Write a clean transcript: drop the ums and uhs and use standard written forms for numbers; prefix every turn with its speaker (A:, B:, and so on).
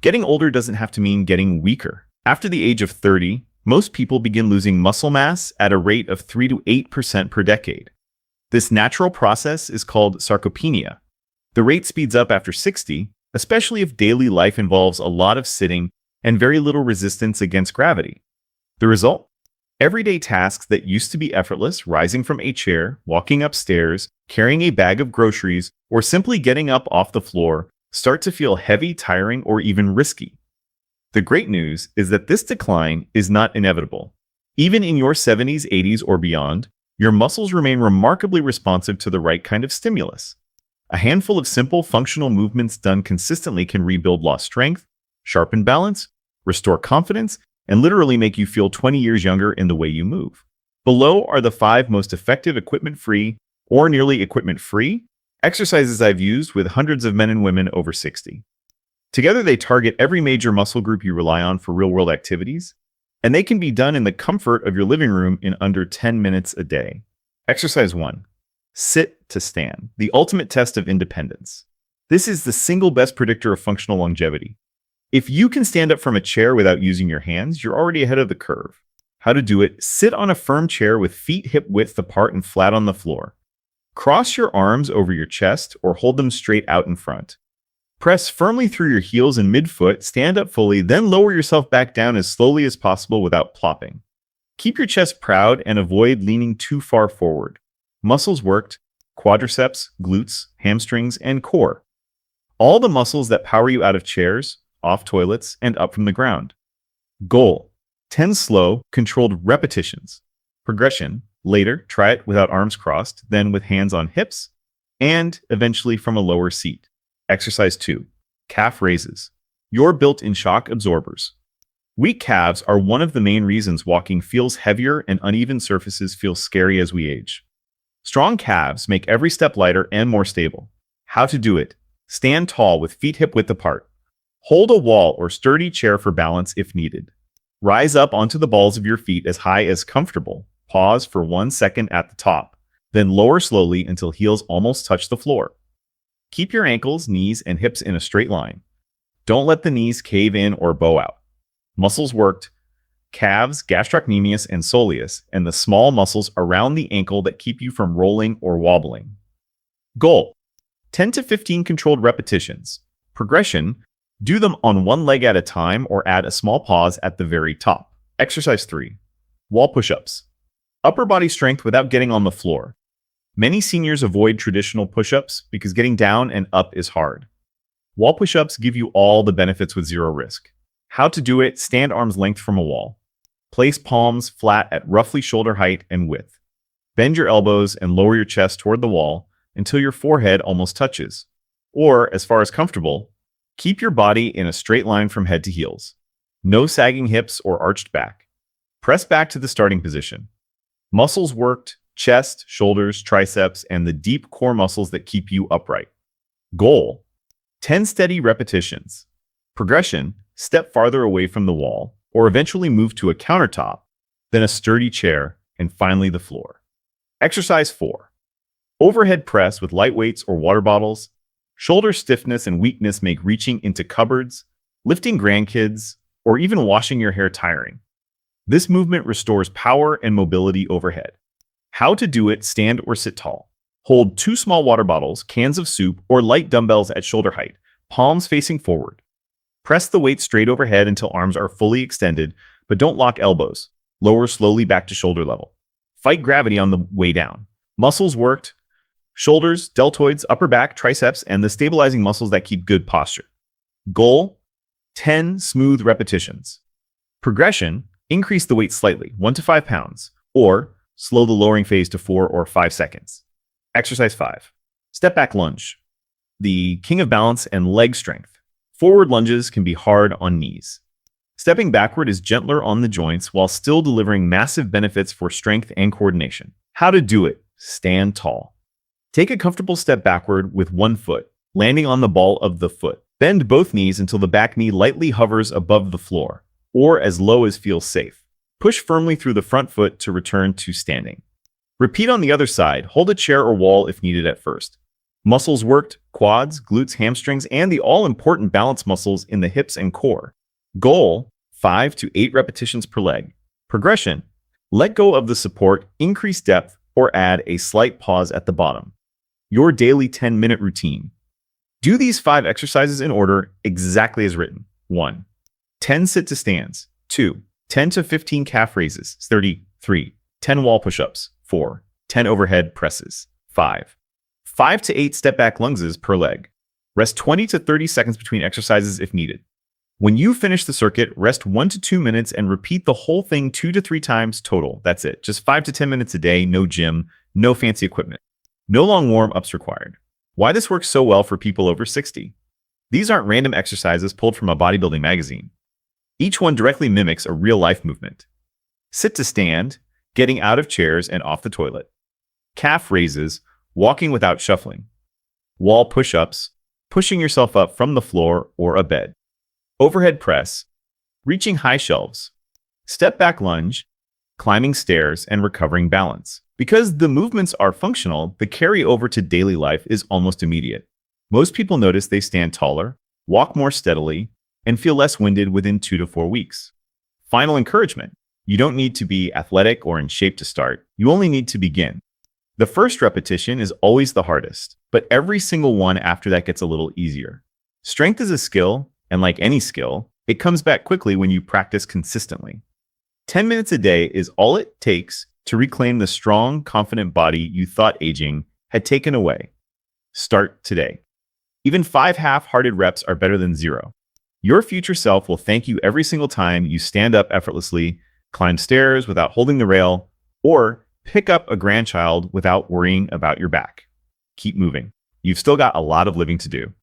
A: Getting older doesn't have to mean getting weaker. After the age of 30, most people begin losing muscle mass at a rate of 3 to 8% per decade. This natural process is called sarcopenia. The rate speeds up after 60, especially if daily life involves a lot of sitting and very little resistance against gravity. The result? Everyday tasks that used to be effortless, rising from a chair, walking upstairs, carrying a bag of groceries, or simply getting up off the floor, start to feel heavy, tiring, or even risky. The great news is that this decline is not inevitable. Even in your 70s, 80s, or beyond, your muscles remain remarkably responsive to the right kind of stimulus. A handful of simple, functional movements done consistently can rebuild lost strength, sharpen balance, restore confidence, and literally make you feel 20 years younger in the way you move. Below are the 5 most effective equipment-free or nearly equipment-free exercises I've used with hundreds of men and women over 60. Together, they target every major muscle group you rely on for real-world activities, and they can be done in the comfort of your living room in under 10 minutes a day. Exercise 1. Sit to stand, the ultimate test of independence. This is the single best predictor of functional longevity. If you can stand up from a chair without using your hands, you're already ahead of the curve. How to do it? Sit on a firm chair with feet hip width apart and flat on the floor. Cross your arms over your chest or hold them straight out in front. Press firmly through your heels and midfoot, stand up fully, then lower yourself back down as slowly as possible without plopping. Keep your chest proud and avoid leaning too far forward. Muscles worked: quadriceps, glutes, hamstrings, and core. All the muscles that power you out of chairs, off toilets, and up from the ground. Goal: 10 slow, controlled repetitions. Progression: later, try it without arms crossed, then with hands on hips, and eventually from a lower seat. Exercise 2. Calf raises. Your built-in shock absorbers. Weak calves are one of the main reasons walking feels heavier and uneven surfaces feel scary as we age. Strong calves make every step lighter and more stable. How to do it? Stand tall with feet hip width apart. Hold a wall or sturdy chair for balance if needed. Rise up onto the balls of your feet as high as comfortable. Pause for 1 second at the top, then lower slowly until heels almost touch the floor. Keep your ankles, knees, and hips in a straight line. Don't let the knees cave in or bow out. Muscles worked: calves, gastrocnemius, and soleus, and the small muscles around the ankle that keep you from rolling or wobbling. Goal: 10 to 15 controlled repetitions. Progression: do them on one leg at a time or add a small pause at the very top. Exercise 3. Wall push-ups. Upper body strength without getting on the floor. Many seniors avoid traditional push-ups because getting down and up is hard. Wall push-ups give you all the benefits with zero risk. How to do it? Stand arm's length from a wall. Place palms flat at roughly shoulder height and width. Bend your elbows and lower your chest toward the wall until your forehead almost touches. Or, as far as comfortable, keep your body in a straight line from head to heels. No sagging hips or arched back. Press back to the starting position. Muscles worked: chest, shoulders, triceps, and the deep core muscles that keep you upright. Goal: 10 steady repetitions. Progression: step farther away from the wall, or eventually move to a countertop, then a sturdy chair, and finally the floor. Exercise 4. Overhead press with light weights or water bottles. Shoulder stiffness and weakness make reaching into cupboards, lifting grandkids, or even washing your hair tiring. This movement restores power and mobility overhead. How to do it? Stand or sit tall. Hold 2 small water bottles, cans of soup, or light dumbbells at shoulder height, palms facing forward. Press the weight straight overhead until arms are fully extended, but don't lock elbows. Lower slowly back to shoulder level. Fight gravity on the way down. Muscles worked: shoulders, deltoids, upper back, triceps, and the stabilizing muscles that keep good posture. Goal: 10 smooth repetitions. Progression: increase the weight slightly, 1 to 5 pounds, or slow the lowering phase to 4 or 5 seconds. Exercise 5. Step back lunge. The king of balance and leg strength. Forward lunges can be hard on knees. Stepping backward is gentler on the joints while still delivering massive benefits for strength and coordination. How to do it? Stand tall. Take a comfortable step backward with one foot, landing on the ball of the foot. Bend both knees until the back knee lightly hovers above the floor, or as low as feels safe. Push firmly through the front foot to return to standing. Repeat on the other side. Hold a chair or wall if needed at first. Muscles worked: quads, glutes, hamstrings, and the all-important balance muscles in the hips and core. Goal: 5 to 8 repetitions per leg. Progression: let go of the support, increase depth, or add a slight pause at the bottom. Your daily 10-minute routine. Do these 5 exercises in order exactly as written. 1. 10 sit to stands. 2. 10 to 15 calf raises. 33. 10 wall push-ups. 4. 10 overhead presses. 5. 5 to 8 step back lunges per leg. Rest 20 to 30 seconds between exercises if needed. When you finish the circuit, rest 1 to 2 minutes and repeat the whole thing 2 to 3 times total. That's it. Just 5 to 10 minutes a day, no gym, no fancy equipment. No long warm-ups required. Why this works so well for people over 60? These aren't random exercises pulled from a bodybuilding magazine. Each one directly mimics a real-life movement. Sit to stand, getting out of chairs and off the toilet. Calf raises, walking without shuffling. Wall push-ups, pushing yourself up from the floor or a bed. Overhead press, reaching high shelves. Step back lunge, climbing stairs and recovering balance. Because the movements are functional, the carryover to daily life is almost immediate. Most people notice they stand taller, walk more steadily, and feel less winded within 2 to 4 weeks. Final encouragement: you don't need to be athletic or in shape to start. You only need to begin. The first repetition is always the hardest, but every single one after that gets a little easier. Strength is a skill, and like any skill, it comes back quickly when you practice consistently. 10 minutes a day is all it takes to reclaim the strong, confident body you thought aging had taken away. Start today. Even 5 half-hearted reps are better than 0. Your future self will thank you every single time you stand up effortlessly, climb stairs without holding the rail, or pick up a grandchild without worrying about your back. Keep moving. You've still got a lot of living to do.